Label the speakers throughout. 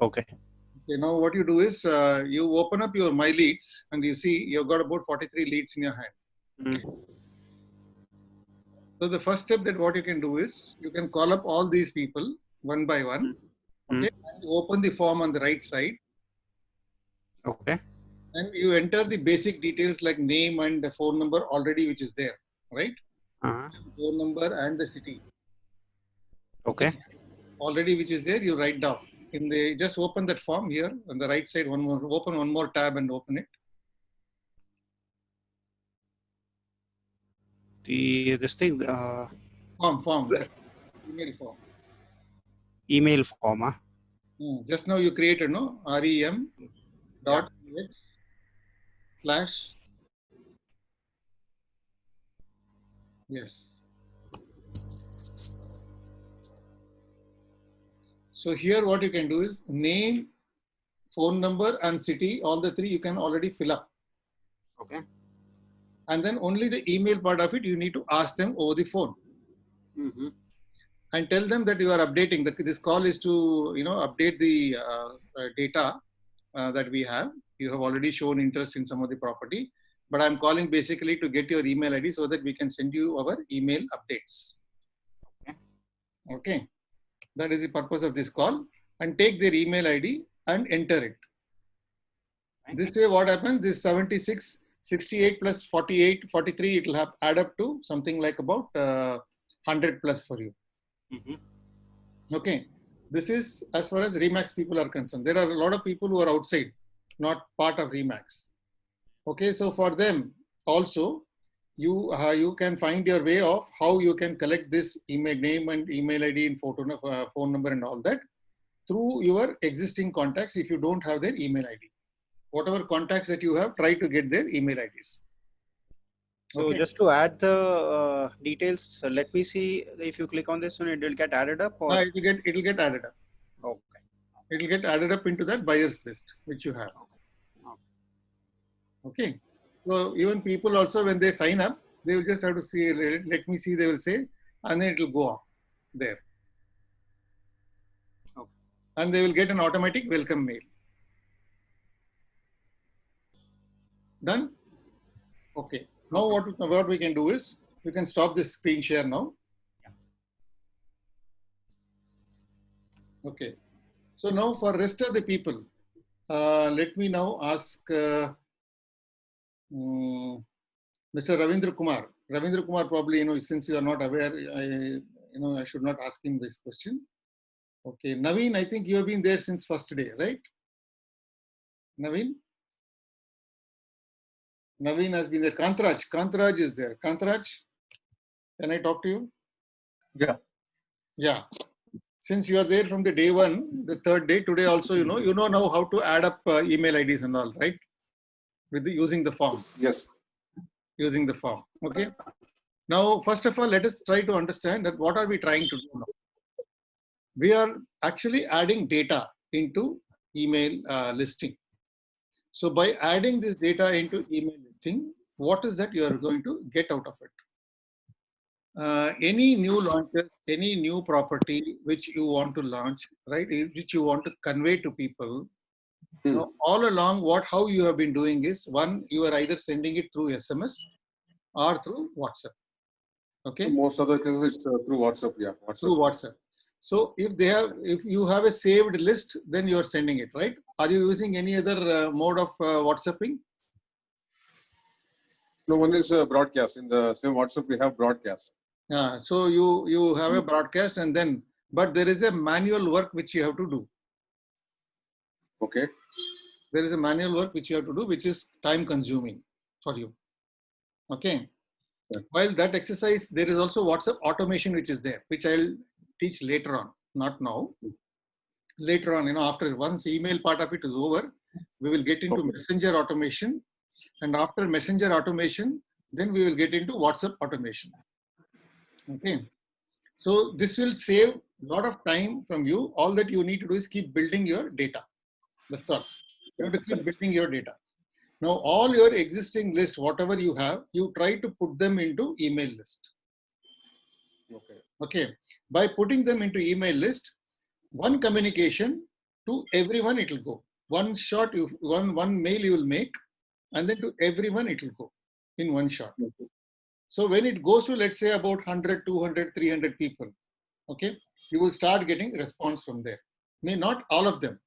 Speaker 1: Okay.
Speaker 2: Okay, now what you do is you open up your My Leads and you see you've got about 43 leads in your hand.
Speaker 1: Mm.
Speaker 2: So the first step that what you can do is you can call up all these people one by one. Okay, and you open the form on the right side.
Speaker 1: Okay.
Speaker 2: And you enter the basic details like name and the phone number already, which is there, right? Phone number and the city.
Speaker 1: Okay.
Speaker 2: Already, which is there, you write down. In the just open that form here on the right side. Open one more tab and open it.
Speaker 1: This thing.
Speaker 2: Form. Email form.
Speaker 1: Email form.
Speaker 2: Just now you created no rem dot ex slash. Yes. So here what you can do is name, phone number and city, all the three you can already fill up.
Speaker 1: Okay.
Speaker 2: And then only the email part of it, you need to ask them over the phone. And tell them that you are updating. This call is to, update the data that we have. You have already shown interest in some of the property, but I'm calling basically to get your email ID so that we can send you our email updates. Okay. That is the purpose of this call. And take their email ID and enter it. This way what happens, this 76, 68 plus 48, 43, it will have add up to something like about 100 plus for you. Okay. This is as far as Remax people are concerned. There are a lot of people who are outside, not part of Remax. Okay. So for them also, you can find your way of how you can collect this email name and email ID and phone number and all that through your existing contacts if you don't have their email ID. Whatever contacts that you have, try to get their email IDs.
Speaker 1: So
Speaker 2: Okay.
Speaker 1: just to add the details, let me see if you click on this one, it will get added up. Or
Speaker 2: It will get added up.
Speaker 1: okay.
Speaker 2: It will get added up into that buyers list which you have. Okay. So even people also when they sign up, they will just have to see. Let me see. They will say, and then it will go up there.
Speaker 1: Okay.
Speaker 2: And they will get an automatic welcome mail. Done? Okay. Now what we can do is, we can stop this screen share now. Okay. So now for rest of the people, let me now ask Mr. Ravindra Kumar. Ravindra Kumar probably, since you are not aware, I should not ask him this question. Okay. Naveen, I think you have been there since first day, right? Naveen? Naveen has been there. Kantraj is there. Kantraj, can I talk to you?
Speaker 3: Yeah.
Speaker 2: Yeah. Since you are there from the day one, the third day, today also, you know now how to add up email IDs and all, right? Using the form.
Speaker 3: Yes.
Speaker 2: Using the form. Okay. Now, first of all, let us try to understand that what are we trying to do now? We are actually adding data into email listing. So by adding this data into email listing, what is that you are going to get out of it? Any new launches, any new property which you want to launch, right? Which you want to convey to people. Now, all along, how you have been doing is, one, you are either sending it through SMS or through WhatsApp. Okay.
Speaker 3: Most of the cases it's through WhatsApp. Yeah. WhatsApp.
Speaker 2: Through WhatsApp. So if you have a saved list, then you are sending it, right? Are you using any other mode of WhatsApping?
Speaker 3: No, one is broadcast. In the same WhatsApp, we have broadcast.
Speaker 2: So you have a broadcast and then, but there is a manual work which you have to do.
Speaker 3: Okay.
Speaker 2: There is a manual work which you have to do, which is time consuming for you. Okay. Yeah. While that exercise, there is also WhatsApp automation which is there, which I'll teach later on, not now. Later on, after once email part of it is over, we will get into messenger automation. And after messenger automation, then we will get into WhatsApp automation. Okay. So this will save a lot of time from you. All that you need to do is keep building your data. That's all. You have to keep building your data. Now, all your existing list, whatever you have, you try to put them into email list. Okay. By putting them into email list, one communication to everyone it will go. One shot, one mail you will make, and then to everyone it will go in one shot. So when it goes to, let's say, about 100, 200, 300 people, okay, you will start getting response from there. May not all of them,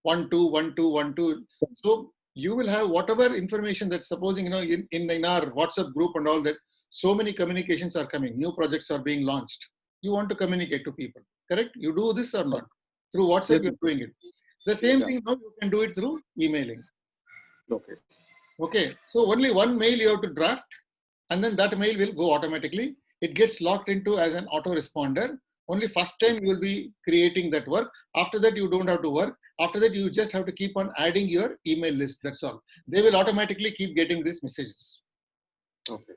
Speaker 2: 1, 2, 1, 2, 1, 2. So you will have whatever information that, supposing, in our WhatsApp group and all that, so many communications are coming, new projects are being launched. You want to communicate to people, correct? You do this or not? Through WhatsApp,
Speaker 3: Yes.
Speaker 2: you're doing it. The same
Speaker 3: Yeah.
Speaker 2: thing now you can do it through emailing.
Speaker 3: Okay.
Speaker 2: Okay, so only one mail you have to draft, and then that mail will go automatically. It gets locked into as an autoresponder. Only first time you will be creating that work. After that, you don't have to work. After that, you just have to keep on adding your email list. That's all. They will automatically keep getting these messages.
Speaker 3: Okay.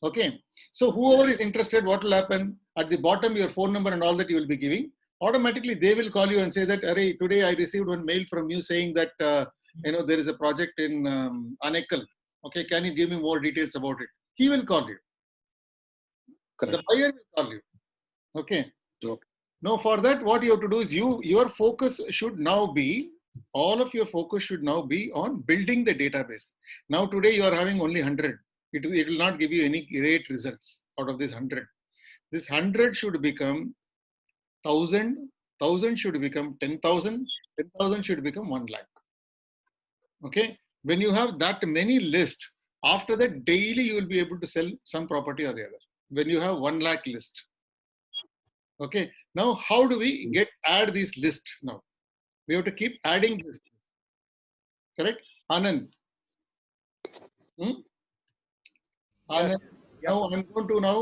Speaker 2: Okay, so whoever is interested, what will happen? At the bottom, your phone number and all that you will be giving. Automatically, they will call you and say that, "Arey, today I received one mail from you saying that there is a project in Anekal. Okay, can you give me more details about it?" He will call you.
Speaker 3: Correct.
Speaker 2: The buyer will call you. Okay.
Speaker 3: Okay.
Speaker 2: Now, for that, what you have to do is your focus should now be, all of your focus should now be on building the database. Now, today you are having only 100. It will not give you any great results out of this 100. This 100 should become 1,000, 1,000 should become 10,000, 10,000 should become 1 lakh. Okay. When you have that many list, after that daily you will be able to sell some property or the other. When you have 1 lakh list. Okay. Now, how do we add this list now? We have to keep adding this. Correct? Anand. Anand.
Speaker 1: Yeah.
Speaker 2: Now, I'm going to now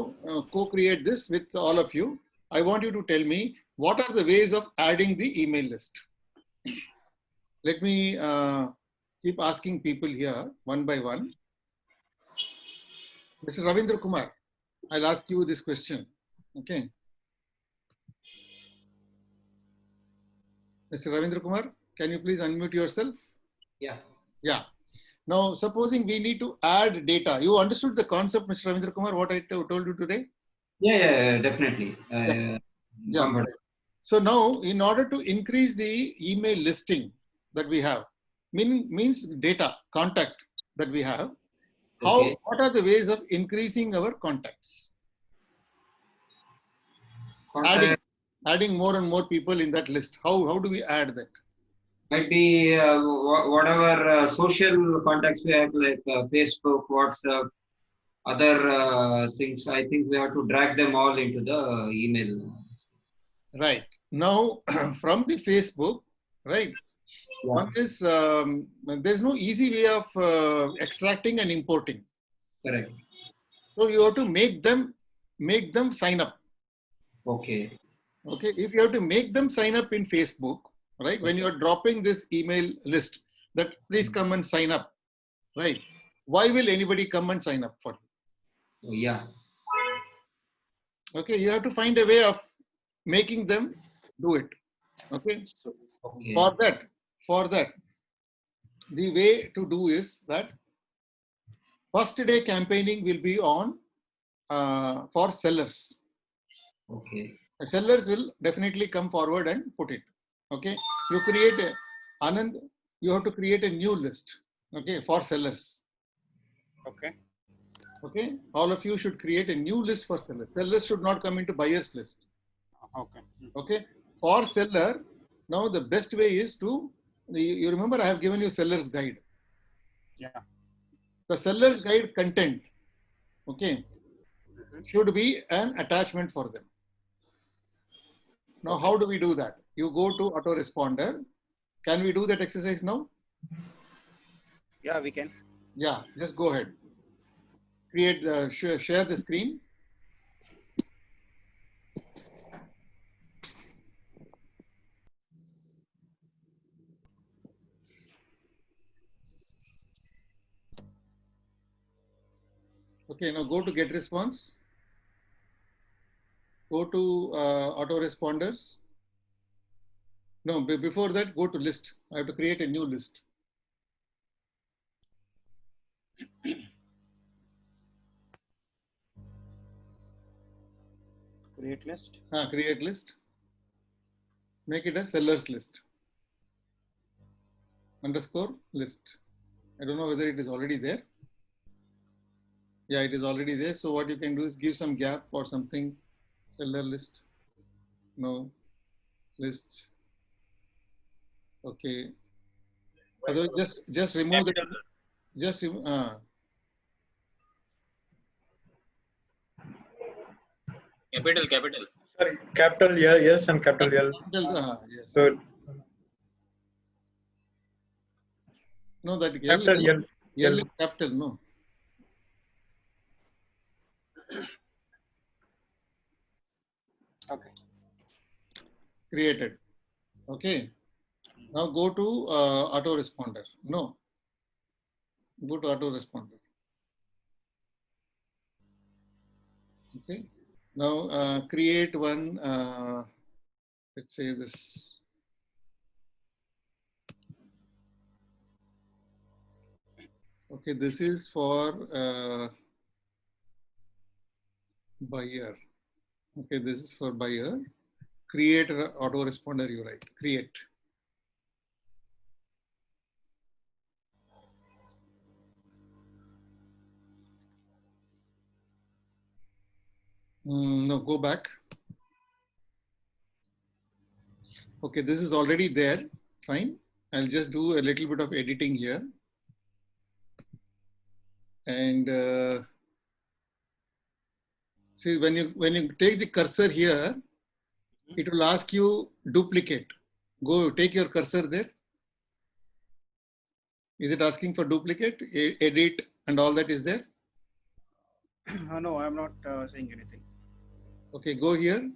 Speaker 2: co-create this with all of you. I want you to tell me what are the ways of adding the email list. Let me keep asking people here one by one. Mr. Ravindra Kumar, I'll ask you this question. Okay. Mr. Ravindra Kumar, can you please unmute yourself?
Speaker 4: Yeah.
Speaker 2: Yeah. Now, supposing we need to add data. You understood the concept, Mr. Ravindra Kumar, what I told you today?
Speaker 4: Yeah, definitely.
Speaker 2: Yeah. So now, in order to increase the email listing that we have, means data, contact that we have,
Speaker 4: Okay.
Speaker 2: what are the ways of increasing our contacts? Adding more and more people in that list. How do we add that?
Speaker 4: Might be whatever social contacts we have, like Facebook, WhatsApp, other things. I think we have to drag them all into the email.
Speaker 2: Right. Now, from the Facebook, right?
Speaker 4: Yeah.
Speaker 2: One is, there's no easy way of extracting and importing.
Speaker 4: Correct.
Speaker 2: So you have to make them sign up.
Speaker 4: Okay.
Speaker 2: Okay. If you have to make them sign up in Facebook, right? When you are dropping this email list, that please come and sign up, right? Why will anybody come and sign up for you?
Speaker 4: Oh, yeah.
Speaker 2: Okay. You have to find a way of making them do it. Okay.
Speaker 4: Okay.
Speaker 2: For that, the way to do is that first day campaigning will be on for sellers.
Speaker 4: Okay.
Speaker 2: The sellers will definitely come forward and put it. Okay. You create Anand, you have to create a new list. Okay. For sellers.
Speaker 1: Okay.
Speaker 2: Okay. All of you should create a new list for sellers. Sellers should not come into buyers list.
Speaker 1: Okay.
Speaker 2: Okay. For seller, now the best way is to, you remember I have given you seller's guide.
Speaker 1: Yeah.
Speaker 2: The seller's guide content, okay, should be an attachment for them. Now, how do we do that? You go to autoresponder. Can we do that exercise now?
Speaker 1: Yeah, we can.
Speaker 2: Yeah, just go ahead. Create the, share the screen. Okay, now go to get response. Go to autoresponders. No, before that, go to list. I have to create a new list.
Speaker 1: Create list.
Speaker 2: Create list. Make it a sellers list. underscore list. I don't know whether it is already there. Yeah, it is already there. So what you can do is give some gap or something. Seller list. No. Lists. Okay. Otherwise, just remove the.
Speaker 5: Capital.
Speaker 2: Just remove.
Speaker 5: Capital.
Speaker 6: Sorry, capital L, yes, and capital L.
Speaker 2: Capital, yes.
Speaker 6: So
Speaker 2: No, that L,
Speaker 6: capital L.
Speaker 2: L is capital, no.
Speaker 1: Okay.
Speaker 2: Created. Okay. Now go to autoresponder. No. Go to autoresponder. Okay. Now create one, let's say this. Okay, this is for buyer. Okay, this is for buyer. Create autoresponder, you write. Create. No, go back. Okay, this is already there. Fine. I'll just do a little bit of editing here. And see, when you take the cursor here, it will ask you duplicate. Go take your cursor there. Is it asking for duplicate, edit, and all that is there?
Speaker 1: No, I'm not saying anything.
Speaker 2: Okay, go here.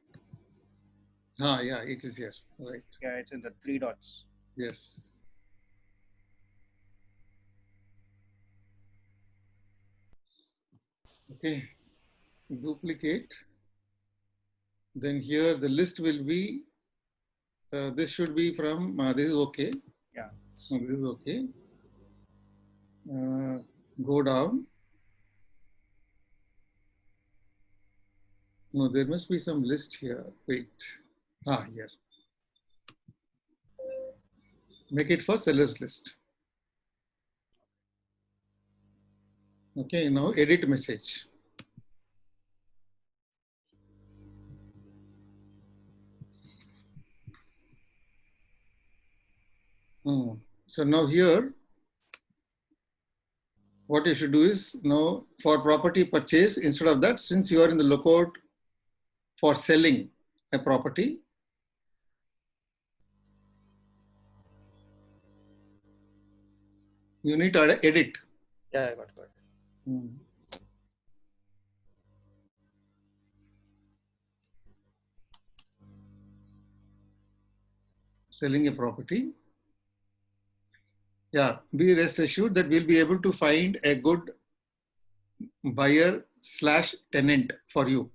Speaker 2: Yeah, it is here. Right.
Speaker 1: Yeah, it's in the 3 dots.
Speaker 2: Yes. Okay. Duplicate. Then here the list will be. This should be from. This is okay.
Speaker 1: Yeah.
Speaker 2: No, this is okay. Go down. No, there must be some list here. Wait. Here. Make it for sellers list. Okay, now edit message. So now here, what you should do is now for property purchase, instead of that, since you are in the lookout for selling a property, you need to edit.
Speaker 1: Yeah, I got it.
Speaker 2: Selling a property. Yeah, be rest assured that we'll be able to find a good buyer / tenant for you.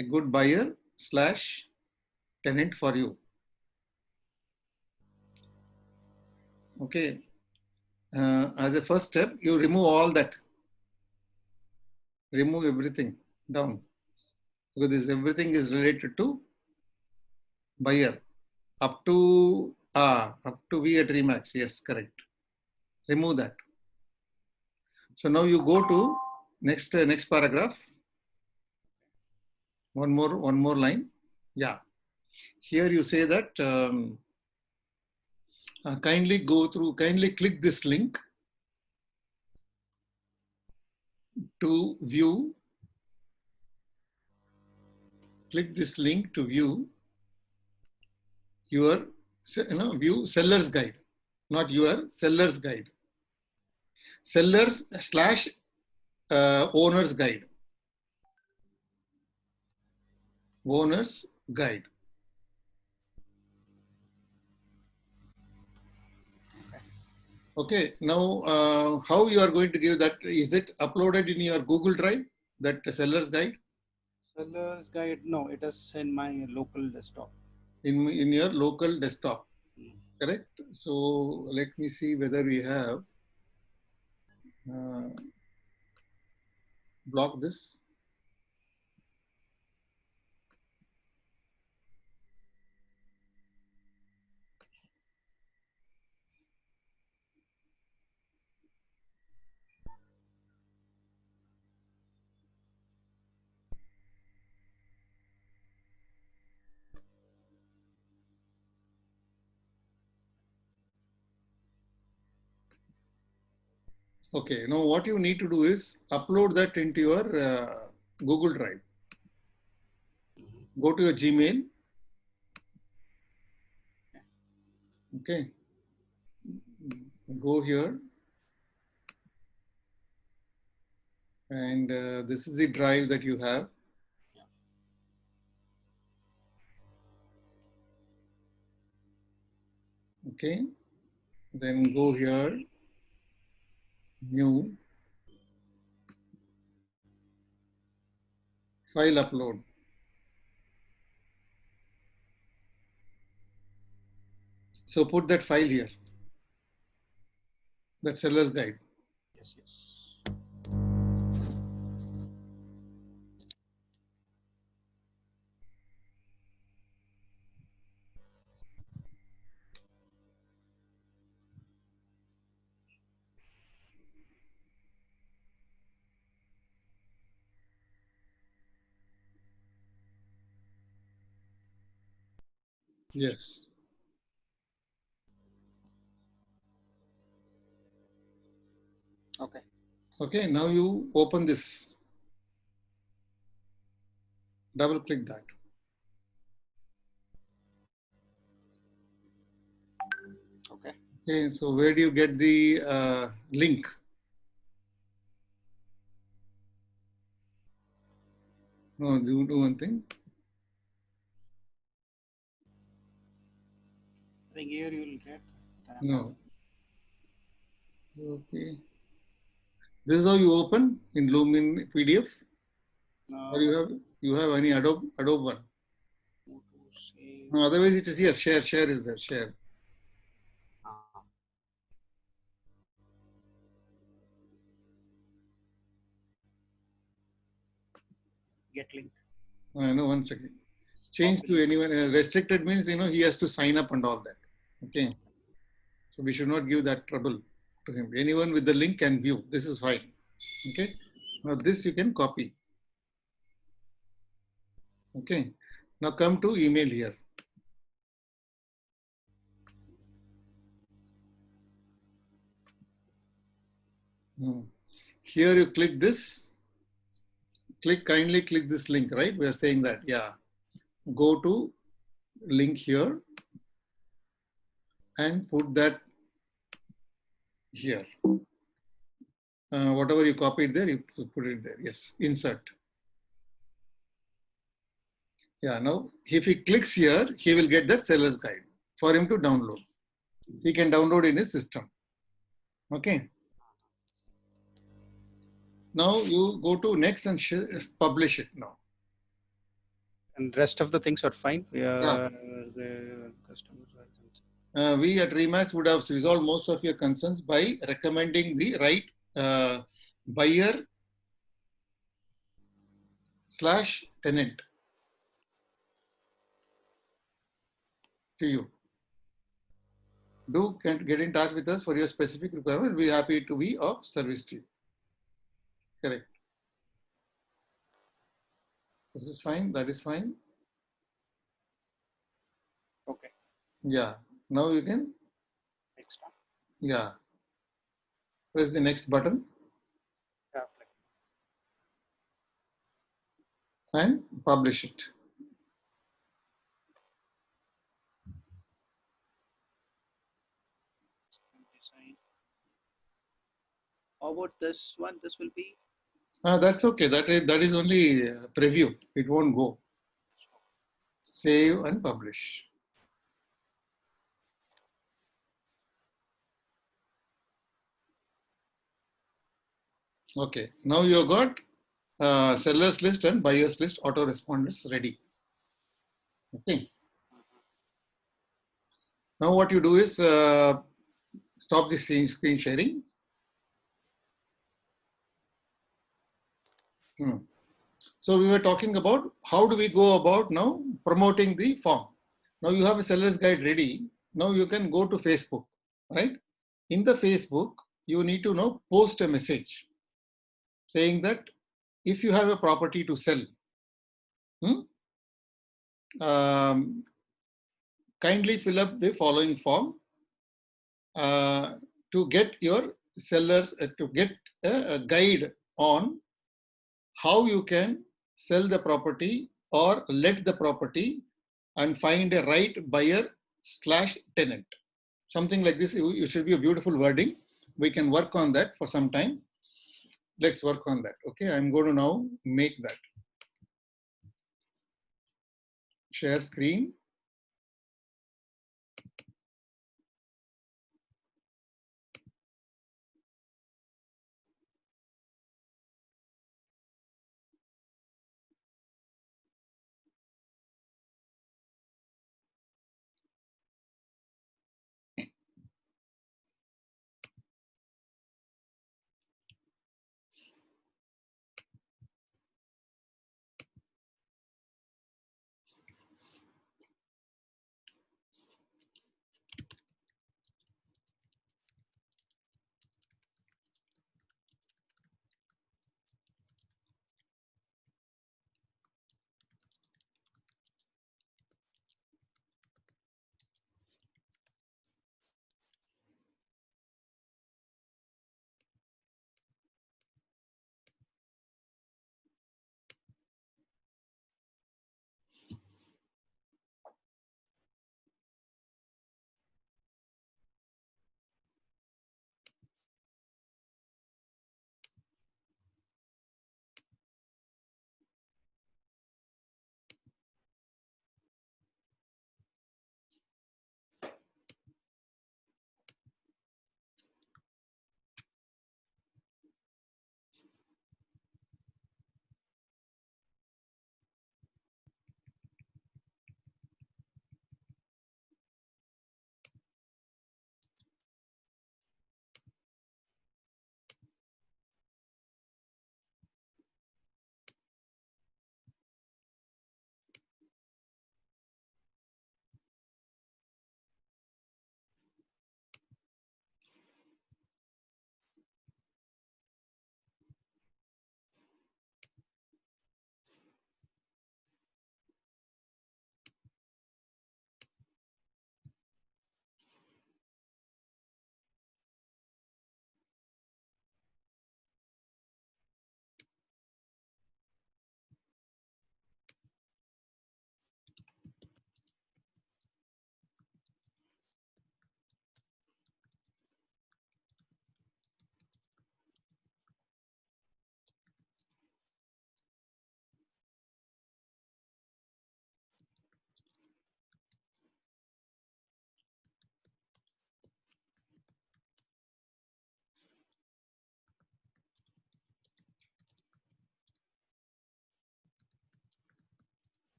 Speaker 2: A good buyer / tenant for you. Okay. As a first step, you remove all that. Remove everything down. Because everything is related to buyer. Up to V at Remax. Yes, correct. Remove that. So now you go to next paragraph. One more line. Yeah. Here you say that kindly click this link to view. Click this link to view your view seller's guide, not your seller's guide. Sellers / owner's guide. Owner's guide. Okay, now how you are going to give that? Is it uploaded in your Google Drive, that seller's guide?
Speaker 1: Seller's guide, no, it is in my local desktop.
Speaker 2: In your local desktop, correct? So let me see whether we have block this. Okay, now what you need to do is upload that into your Google Drive. Go to your Gmail. Okay. Go here. And this is the drive that you have. Okay. Then go here. New. File upload. So put that file here. That seller's guide.
Speaker 1: Yes, yes.
Speaker 2: Yes.
Speaker 1: Okay.
Speaker 2: Okay, now you open this. Double click that.
Speaker 1: Okay.
Speaker 2: Okay, so where do you get the link? No, you do one thing.
Speaker 1: I think here you will get.
Speaker 2: No. Okay. This is how you open in Lumin PDF,
Speaker 1: No.
Speaker 2: or you have any Adobe one.
Speaker 1: Save.
Speaker 2: No, otherwise it is here. Share is there. Share.
Speaker 1: Get link.
Speaker 2: No, one second. Change to anyone. Restricted means he has to sign up and all that. Okay. So we should not give that trouble to him. Anyone with the link can view. This is fine. Okay. Now this you can copy. Okay. Now come to email here. Here you click this. Kindly click this link, right? We are saying that, yeah. Go to link here and put that here. Whatever you copied there, you put it there. Yes, insert. Yeah, now if he clicks here, he will get that seller's guide for him to download. He can download in his system. Okay. Now you go to next and publish it now.
Speaker 1: And rest of the things are fine.
Speaker 2: Yeah.
Speaker 1: The customers are.
Speaker 2: We at Remax would have resolved most of your concerns by recommending the right buyer / tenant to you. Do get in touch with us for your specific requirement. We'll be happy to be of service to you. Correct. This is fine. That is fine.
Speaker 1: Okay.
Speaker 2: Yeah. Now you can.
Speaker 1: Next one.
Speaker 2: Yeah. Press the next button.
Speaker 1: Yeah.
Speaker 2: And publish it.
Speaker 1: Design. How about this one? This will be.
Speaker 2: That's okay. That is only preview. It won't go. Save and publish. Okay. Now you got sellers list and buyers list autoresponders ready. Okay. Now what you do is stop the screen sharing. So we were talking about how do we go about now promoting the form. Now you have a seller's guide ready. Now you can go to Facebook, right? In the Facebook, you need to now post a message saying that if you have a property to sell, kindly fill up the following form to get your sellers to get a guide on how you can sell the property or let the property and find a right buyer/tenant. Something like this. It should be a beautiful wording. We can work on that for some time. Let's work on that. Okay, I'm going to now make that. Share screen.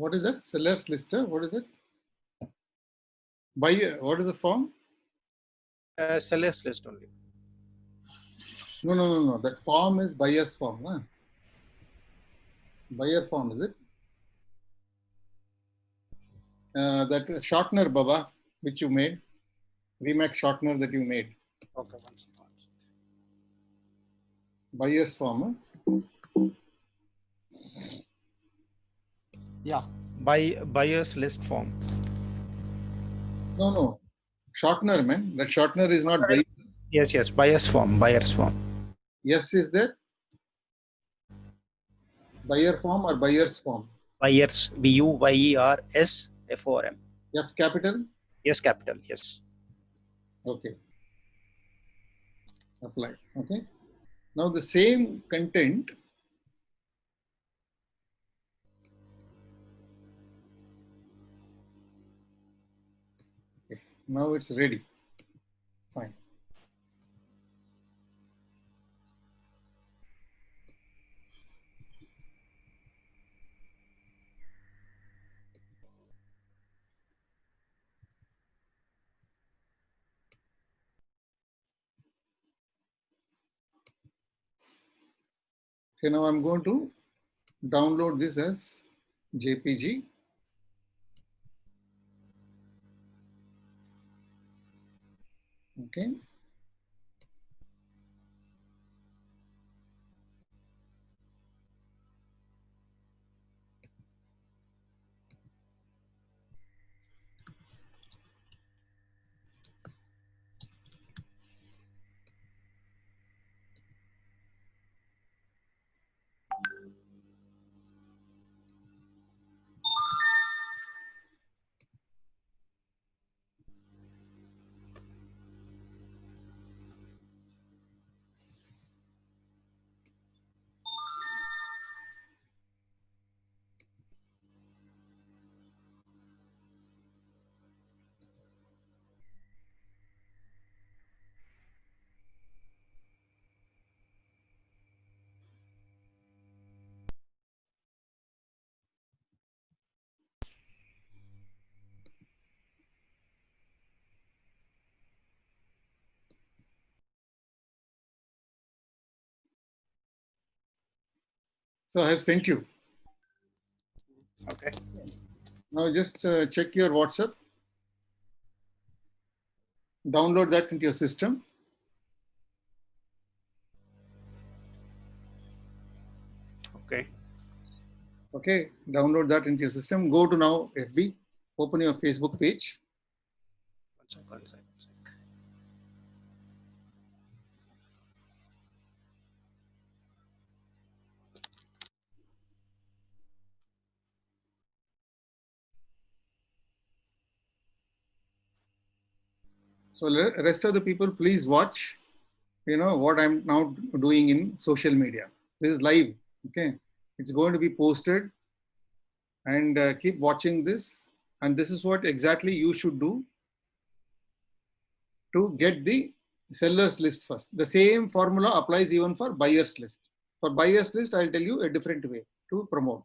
Speaker 2: What is that? Sellers lister. What is it? Buyer. What is the form?
Speaker 1: Sellers list only.
Speaker 2: No. That form is buyer's form. Huh? Buyer form, is it? That shortener, Baba, which you made. Remax shortener that you made.
Speaker 1: Okay, one second.
Speaker 2: Buyer's form. Huh?
Speaker 1: Yeah, buyer's list form.
Speaker 2: No. Shortener, man. That shortener is not buyer.
Speaker 1: Yes, buyer's form.
Speaker 2: Yes, is there? Buyer form or buyer's form?
Speaker 1: Buyer's, BUYERS FORM.
Speaker 2: F capital?
Speaker 1: Yes, capital, yes.
Speaker 2: Okay. Apply. Okay. Now the same content. Okay. Now it's ready. Fine. Okay, now I'm going to download this as JPG. Okay. So I have sent you.
Speaker 1: Okay.
Speaker 2: Now just check your WhatsApp. Download that into your system.
Speaker 1: Okay.
Speaker 2: Okay, download that into your system. Go to now FB. Open your Facebook page.
Speaker 1: One second.
Speaker 2: So rest of the people, please watch. What I'm now doing in social media. This is live. Okay, it's going to be posted, and keep watching this. And this is what exactly you should do to get the seller's list first. The same formula applies even for buyer's list. For buyer's list, I'll tell you a different way to promote.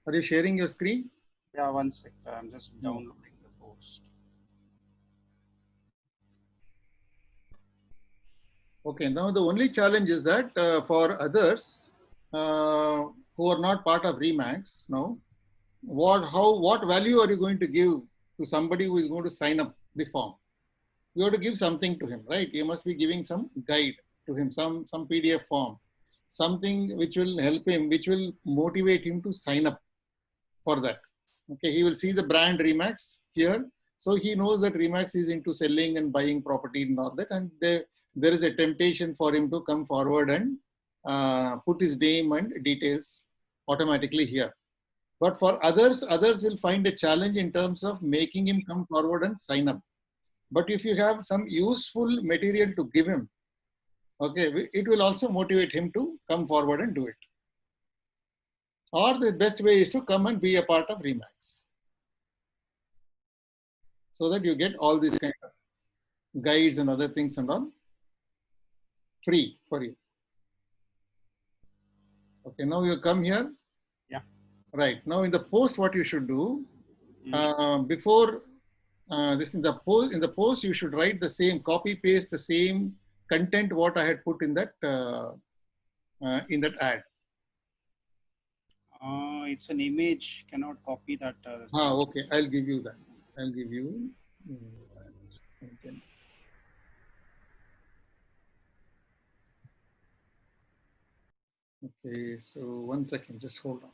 Speaker 2: Are you sharing your screen?
Speaker 1: Yeah, one second. I'm just downloading the post.
Speaker 2: Okay, now the only challenge is that for others who are not part of Remax now, what value are you going to give to somebody who is going to sign up the form? You have to give something to him, right? You must be giving some guide to him, some PDF form, something which will help him, which will motivate him to sign up for that. Okay, he will see the brand Remax here. So he knows that Remax is into selling and buying property and all that. And there is a temptation for him to come forward and put his name and details automatically here. But for others will find a challenge in terms of making him come forward and sign up. But if you have some useful material to give him, okay, it will also motivate him to come forward and do it. Or the best way is to come and be a part of Remax, so that you get all these kind of guides and other things and all free for you. Okay, now you come here.
Speaker 1: Yeah.
Speaker 2: Right. Now in the post, what you should do,
Speaker 1: Mm.
Speaker 2: before this in the post, you should write the same, copy paste the same content what I had put in that ad.
Speaker 1: It's an image. Cannot copy that.
Speaker 2: Okay. I'll give you that. I'll give you. Content. Okay. So 1 second. Just hold on.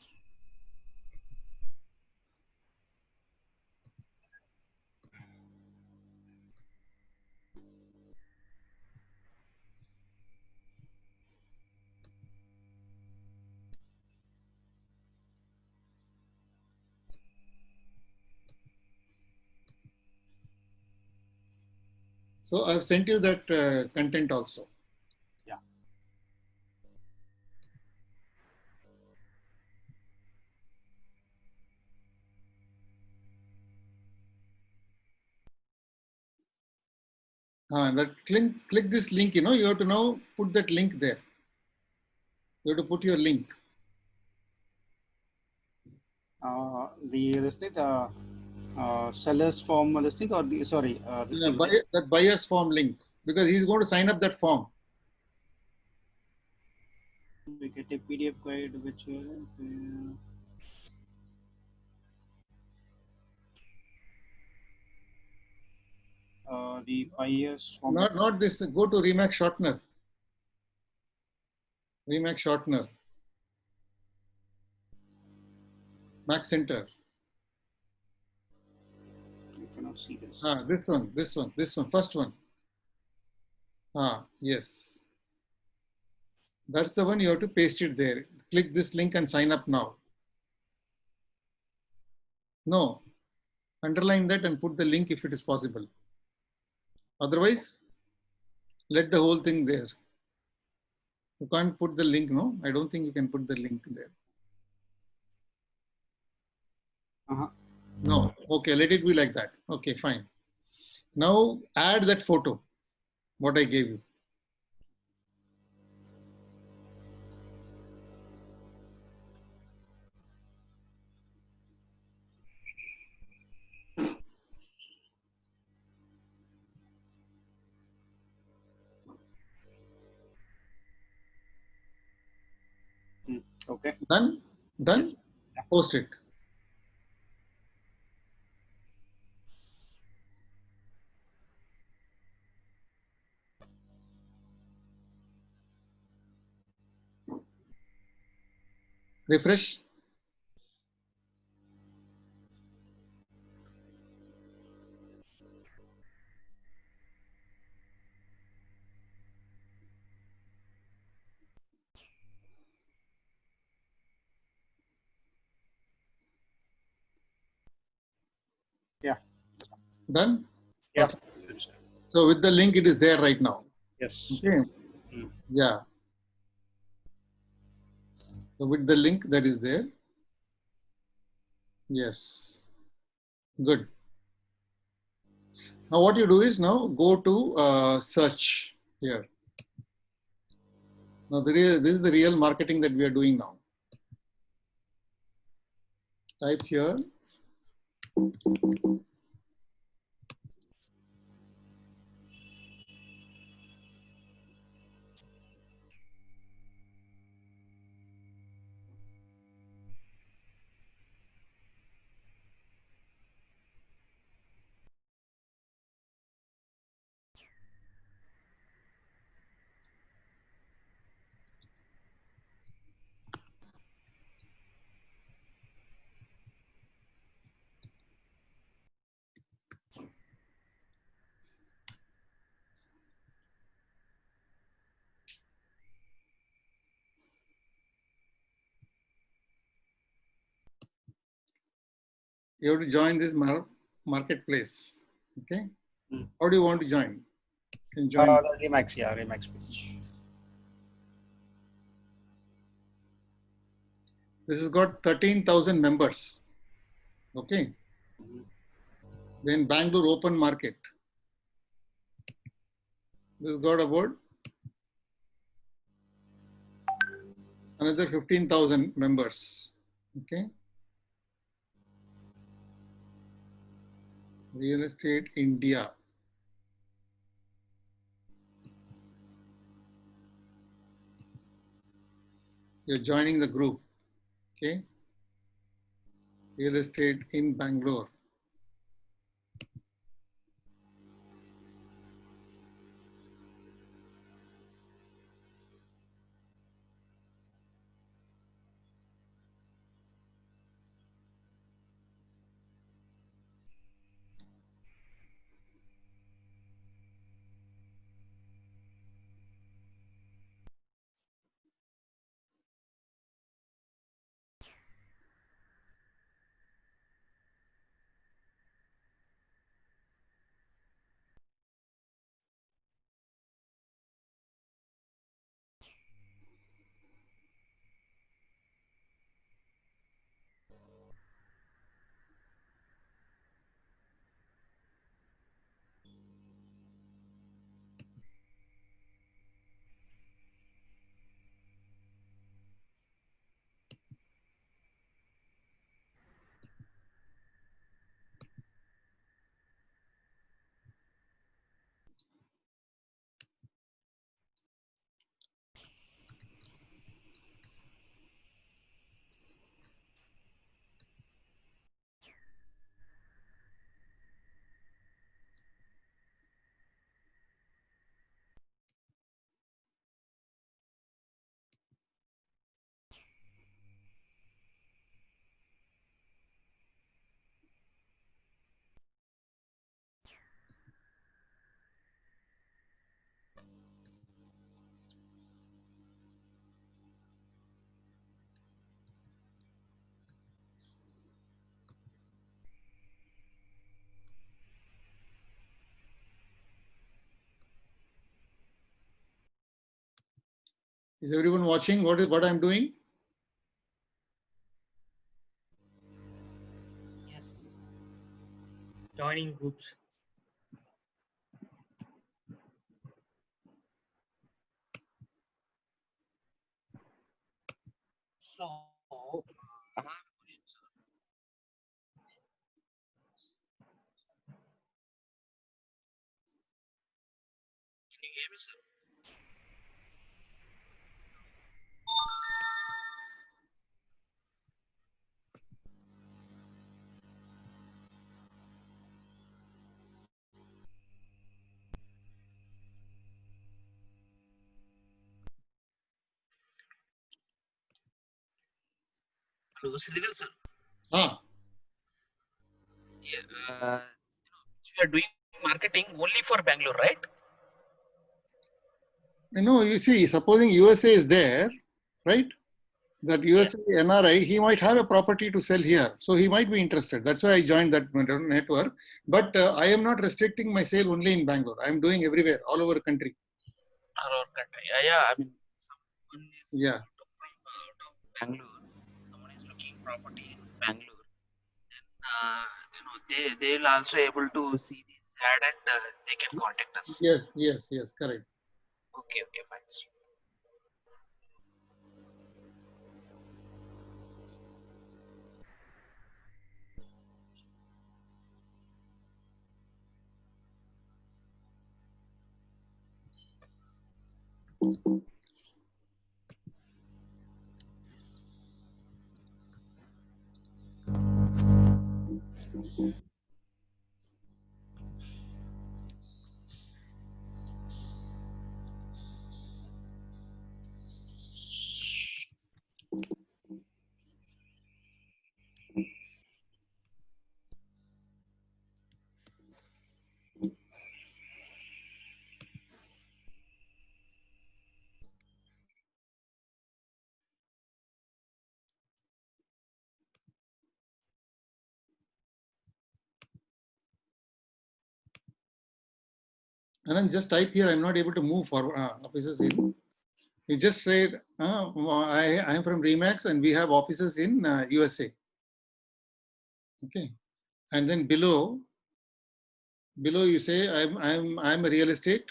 Speaker 2: So I've sent you that content also.
Speaker 1: Yeah.
Speaker 2: That click this link. You have to now put that link there. You have to put your link.
Speaker 1: The seller's form. This thing or the sorry. This thing.
Speaker 2: That buyer's form link, because he's going to sign up that form.
Speaker 1: We get a PDF guide which. The buyer's form.
Speaker 2: Not this. Go to Remax Shortener. Remax Shortener. Max Center.
Speaker 1: I cannot see this.
Speaker 2: This one, first one. Yes. That's the one. You have to paste it there. Click this link and sign up now. No, underline that and put the link if it is possible. Otherwise, let the whole thing there. You can't put the link, no? I don't think you can put the link there. No. Okay, let it be like that. Okay, fine. Now add that photo, what I gave you.
Speaker 1: Okay.
Speaker 2: Done? Done?
Speaker 1: Yes.
Speaker 2: Post it. Refresh.
Speaker 1: Yeah.
Speaker 2: Done?
Speaker 1: Yeah.
Speaker 2: Okay. So with the link, it is there right now.
Speaker 1: Yes.
Speaker 2: Okay. Yeah. So with the link that is there. Yes. Good. Now what you do is now go to search here. Now this is the real marketing that we are doing now. Type here. You have to join this marketplace. Okay. How do you want to join? You can join.
Speaker 1: The Remax, yeah, Remax page.
Speaker 2: This has got 13,000 members. Okay. Then Bangalore open market. This has got about another 15,000 members. Okay. Real Estate India. You're joining the group. Okay. Real Estate in Bangalore. Is everyone watching what I'm doing?
Speaker 7: Yes. Joining groups. So, I have a question, sir. Can you hear me, sir? Hello, Sridhar, sir.
Speaker 2: Ah,
Speaker 7: Yeah, you are doing marketing only for Bangalore, right?
Speaker 2: you see, supposing USA is there, right? That USA NRI, he might have a property to sell here. So he might be interested. That's why I joined that network. But I am not restricting my sale only in Bangalore. I'm doing everywhere, all over the country.
Speaker 7: Our country. Yeah, I mean, someone is
Speaker 2: Yeah.
Speaker 7: out of Bangalore. Someone is looking property in Bangalore. They'll also able to see this ad and they can contact us.
Speaker 2: Yes, correct.
Speaker 7: Okay, fine.
Speaker 2: And then just type here, I'm not able to move forward. Offices in. You just said, I'm from Remax and we have offices in USA. Okay. And then below you say, I'm a real estate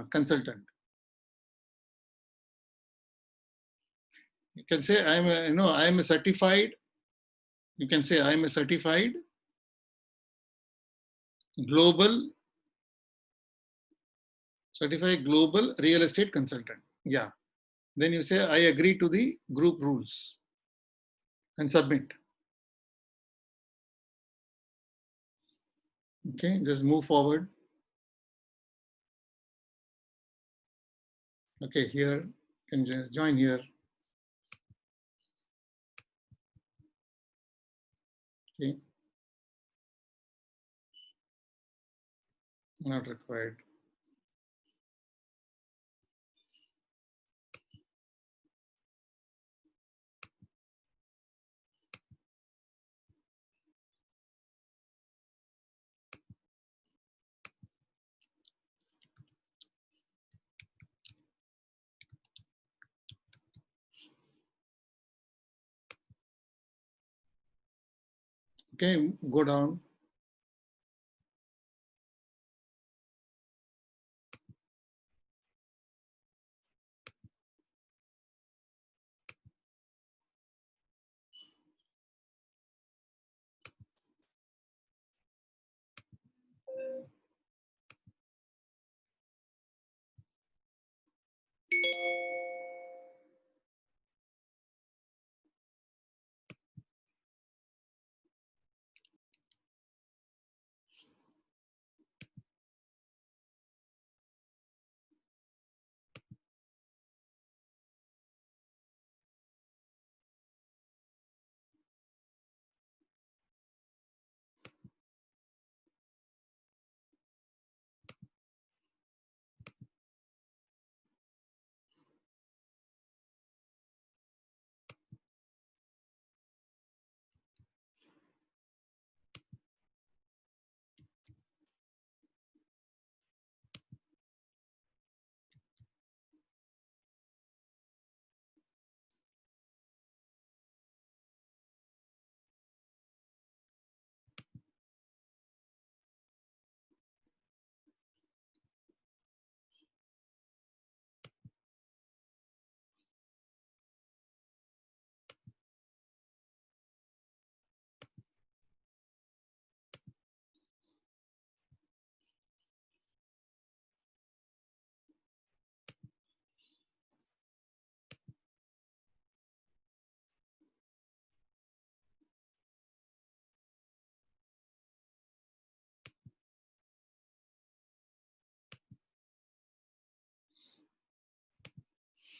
Speaker 2: consultant. You can say I am a, I am a certified. You can say I am a certified global real estate consultant. Yeah. Then you say I agree to the group rules and submit. Okay, just move forward. Okay, here, you can just join here. Okay, not required. Okay, go down.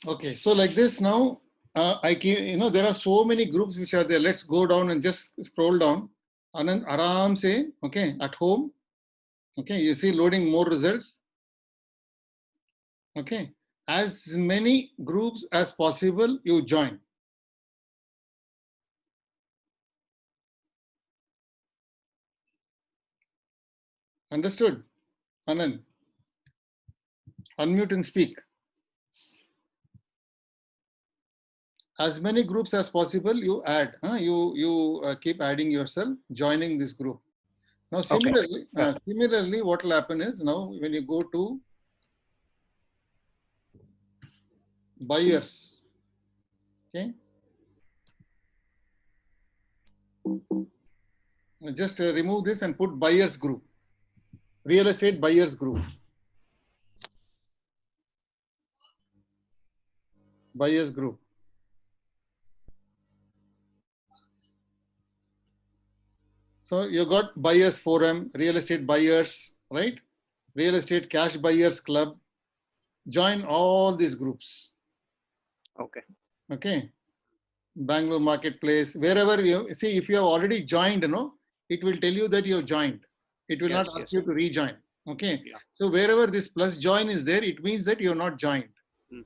Speaker 2: Okay, so like this now, I can, there are so many groups which are there. Let's go down and just scroll down. Anand, aram se, okay, at home. Okay, you see loading more results. Okay, as many groups as possible, you join. Understood, Anand? Unmute and speak. As many groups as possible, you add. You keep adding yourself, joining this group. Now, similarly, similarly, what will happen is now when you go to buyers, okay, just remove this and put buyers group, real estate buyers group, buyers group. So you got buyers forum, real estate buyers, right? Real estate cash buyers club. Join all these groups.
Speaker 1: Okay.
Speaker 2: Okay. Bangalore marketplace, wherever you see, if you have already joined, it will tell you that you have joined. It will
Speaker 1: Yes,
Speaker 2: not ask
Speaker 1: yes.
Speaker 2: you to rejoin. Okay.
Speaker 1: Yeah.
Speaker 2: So wherever this plus join is there, it means that you have not joined.
Speaker 1: Hmm.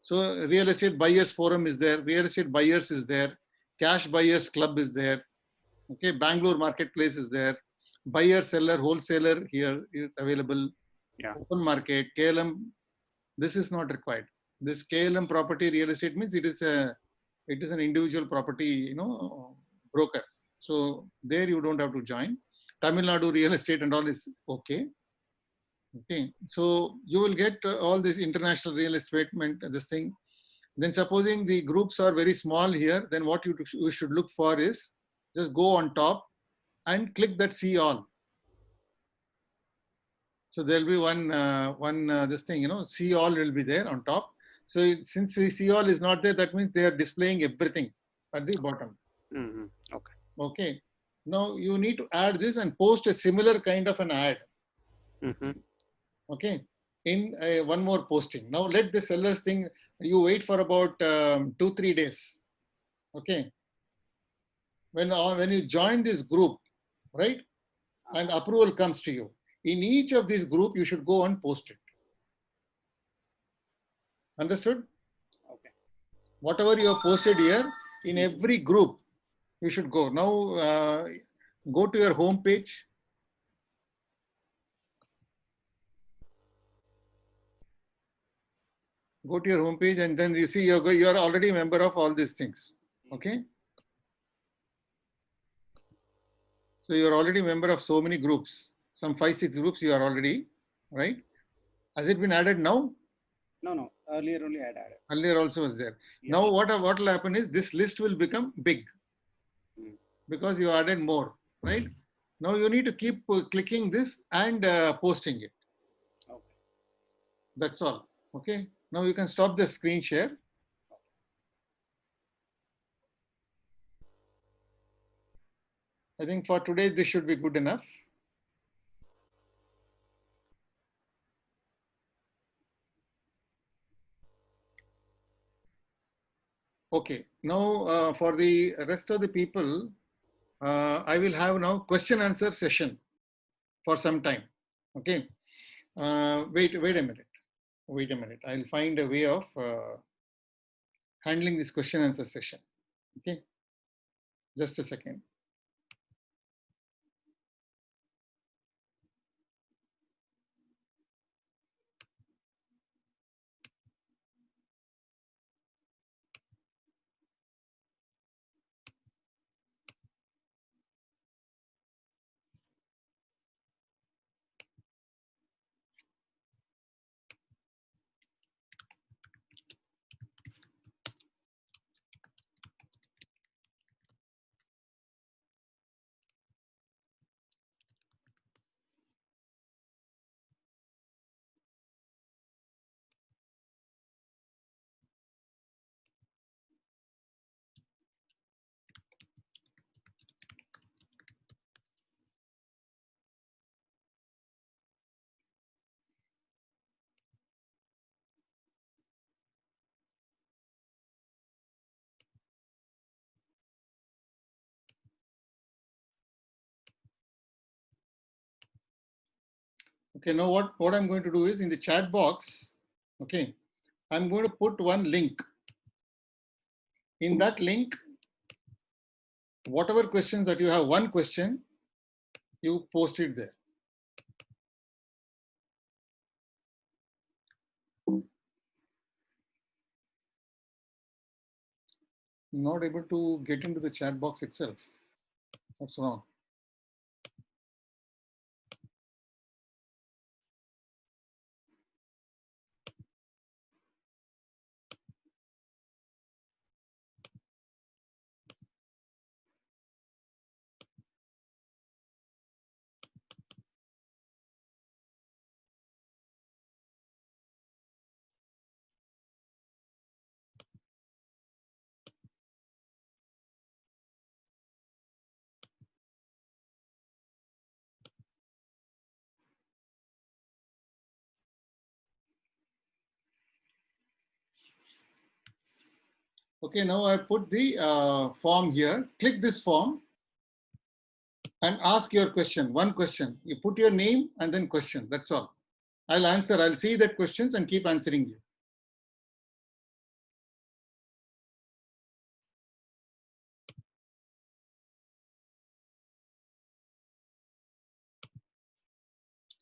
Speaker 2: So real estate buyers forum is there, real estate buyers is there, cash buyers club is there. Okay, Bangalore marketplace is there, buyer, seller, wholesaler here is available.
Speaker 1: Yeah.
Speaker 2: Open market, KLM, this is not required. This KLM property real estate means it is an individual property, broker. So there you don't have to join. Tamil Nadu real estate and all is okay. Okay, so you will get all this international real estate, this thing. Then supposing the groups are very small here, then what you should look for is just go on top and click that see all. So there'll be this thing, see all will be there on top. So since the see all is not there, that means they are displaying everything at the bottom.
Speaker 1: Mhm. Okay.
Speaker 2: Okay. Now you need to add this and post a similar kind of an ad.
Speaker 1: Mhm.
Speaker 2: Okay. In one more posting. Now let the sellers think, you wait for about 2-3 days. Okay. When you join this group, right, and approval comes to you, in each of these group, you should go and post it. Understood?
Speaker 1: Okay.
Speaker 2: Whatever you have posted here, in every group, you should go. Now, go to your home page. Go to your home page, and then you see you are already a member of all these things. Okay. So you're already a member of so many groups. Some 5-6 groups you are already, right? Has it been added now?
Speaker 1: No. Earlier only I had added.
Speaker 2: Earlier also was there.
Speaker 1: Yes.
Speaker 2: Now what will happen is this list will become big because you added more, right? Now you need to keep clicking this and posting it.
Speaker 1: Okay.
Speaker 2: That's all. Okay. Now you can stop the screen share. I think for today this should be good enough. Okay. Now for the rest of the people, I will have now question answer session for some time. Okay. Wait a minute. Wait a minute. I'll find a way of handling this question answer session. Okay. Just a second. Okay, now what I'm going to do is in the chat box, okay, I'm going to put one link. In that link, whatever questions that you have, one question, you post it there. Not able to get into the chat box itself. What's wrong? Okay, now I put the form here. Click this form and ask your question, one question. You put your name and then question, that's all. I'll answer, I'll see that questions and keep answering you.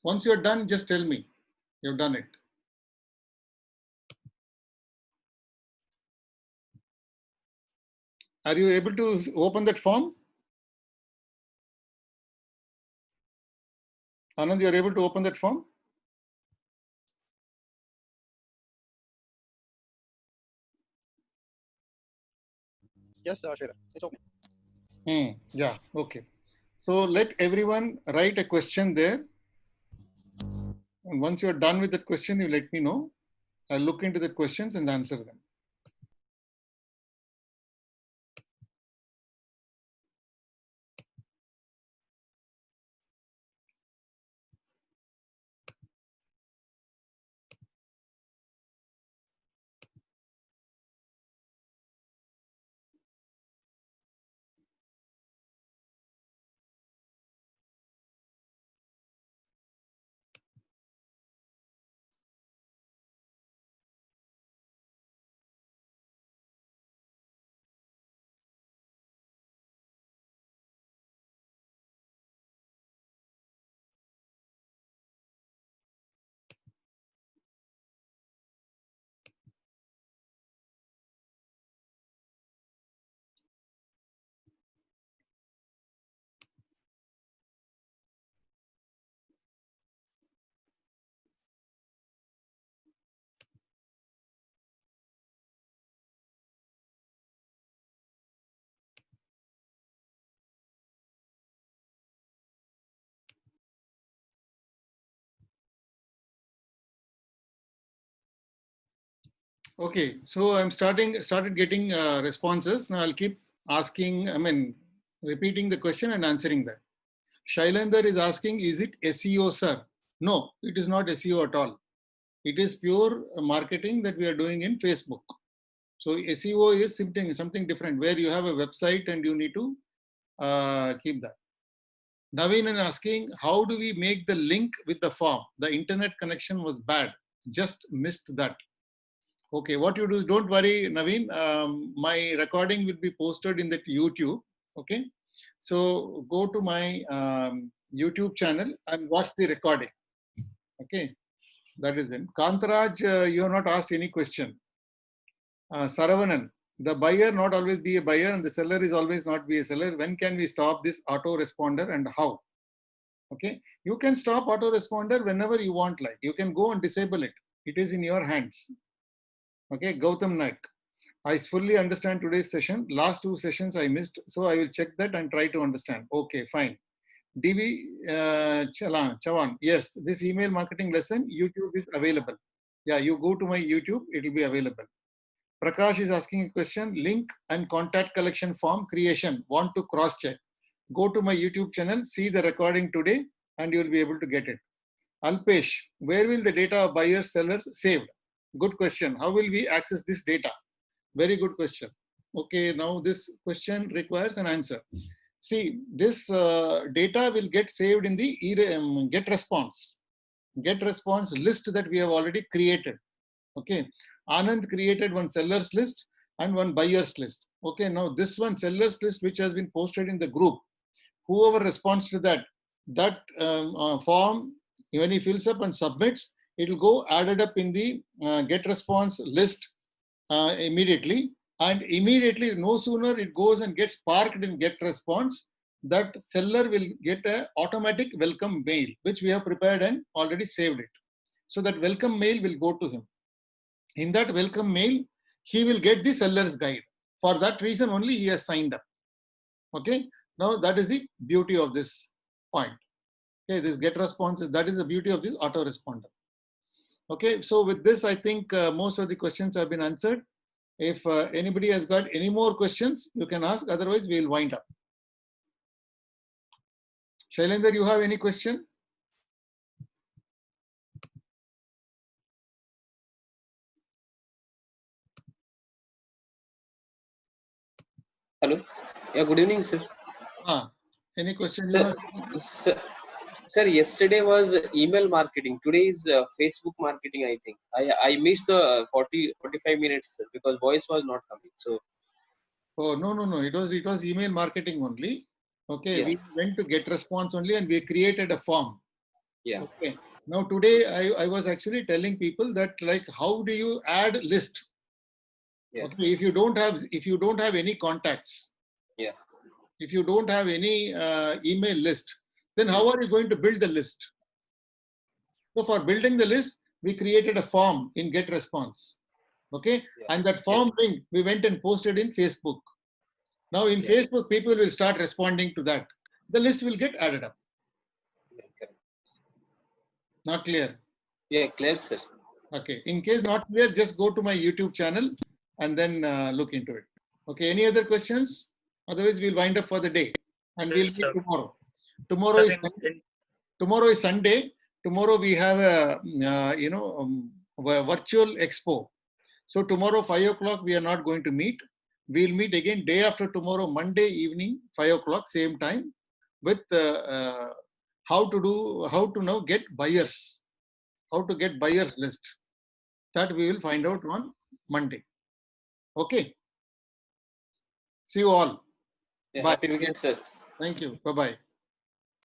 Speaker 2: Once you're done, just tell me you've done it. Are you able to open that form? Anand, you're able to open that form?
Speaker 1: Yes, Shweta, it's open.
Speaker 2: Yeah, okay. So let everyone write a question there. And once you're done with that question, you let me know. I'll look into the questions and answer them. Okay, so I'm started getting responses. Now I'll keep asking, repeating the question and answering that. Shailendra is asking, is it SEO, sir? No, it is not SEO at all. It is pure marketing that we are doing in Facebook. So SEO is something different, where you have a website and you need to keep that. Naveen is asking, how do we make the link with the form? The internet connection was bad. Just missed that. Okay, what you do is, don't worry, Naveen. My recording will be posted in that YouTube. Okay, so go to my YouTube channel and watch the recording. Okay, that is it. Kantaraj, you have not asked any question. Saravanan, the buyer not always be a buyer and the seller is always not be a seller. When can we stop this autoresponder and how? Okay, you can stop autoresponder whenever you want. Like, you can go and disable it. It is in your hands. Okay, Gautam Naik. I fully understand today's session. Last two sessions I missed, so I will check that and try to understand. Okay, fine. DV Chavan, yes, this email marketing lesson, YouTube is available. Yeah, you go to my YouTube, it will be available. Prakash is asking a question, link and contact collection form creation, want to cross check. Go to my YouTube channel, see the recording today, and you will be able to get it. Alpesh, where will the data of buyers, sellers saved? Good question. How will we access this data? Very good question. Okay, now this question requires an answer. See, this data will get saved in the get response list that we have already created. Okay, Anand created one sellers list and one buyers list. Okay, now this one sellers list which has been posted in the group, whoever responds to that form, when he fills up and submits, it will go added up in the get response list immediately, and immediately, no sooner it goes and gets parked in get response, that seller will get an automatic welcome mail which we have prepared and already saved it. So that welcome mail will go to him. In that welcome mail, he will get the seller's guide. For that reason only he has signed up. Okay, now that is the beauty of this point. Okay, this get responses, that is the beauty of this autoresponder. Okay, so with this, I think most of the questions have been answered. If anybody has got any more questions, you can ask. Otherwise, we will wind up. Shailendra, you have any question?
Speaker 8: Hello. Yeah, good evening, sir.
Speaker 2: Any question you
Speaker 8: Sir,
Speaker 2: have?
Speaker 8: sir, yesterday was email marketing. Today is Facebook marketing, I think. I missed the 45 minutes, sir, because voice was not coming. So.
Speaker 2: Oh, no. It was email marketing only. Okay,
Speaker 8: Yeah.
Speaker 2: we went to get response only and we created a form.
Speaker 8: Yeah.
Speaker 2: Okay. Now today I was actually telling people that, like, how do you add list?
Speaker 8: Yeah.
Speaker 2: Okay, if you don't have any contacts.
Speaker 8: Yeah.
Speaker 2: If you don't have any email list, then how are you going to build the list? So for building the list, we created a form in get response. Okay,
Speaker 8: Yeah.
Speaker 2: and that form link we went and posted in Facebook. Now in
Speaker 8: Yeah.
Speaker 2: Facebook, people will start responding to that. The list will get added up.
Speaker 8: Correct.
Speaker 2: Not clear?
Speaker 8: Yeah, clear, sir.
Speaker 2: Okay. In case not clear, just go to my YouTube channel and then look into it. Okay. Any other questions? Otherwise, we'll wind up for the day and we'll
Speaker 6: Yes,
Speaker 2: meet
Speaker 6: sir.
Speaker 2: tomorrow.
Speaker 6: Sir,
Speaker 2: Tomorrow is Sunday. Tomorrow we have a a virtual expo. So tomorrow 5 o'clock we are not going to meet. We'll meet again day after tomorrow, Monday evening, 5 o'clock, same time, with how to now get buyers, how to get buyers list. That we will find out on Monday. Okay. See you all.
Speaker 8: Yeah,
Speaker 2: Bye.
Speaker 8: happy weekend, sir.
Speaker 2: Thank you. Bye bye.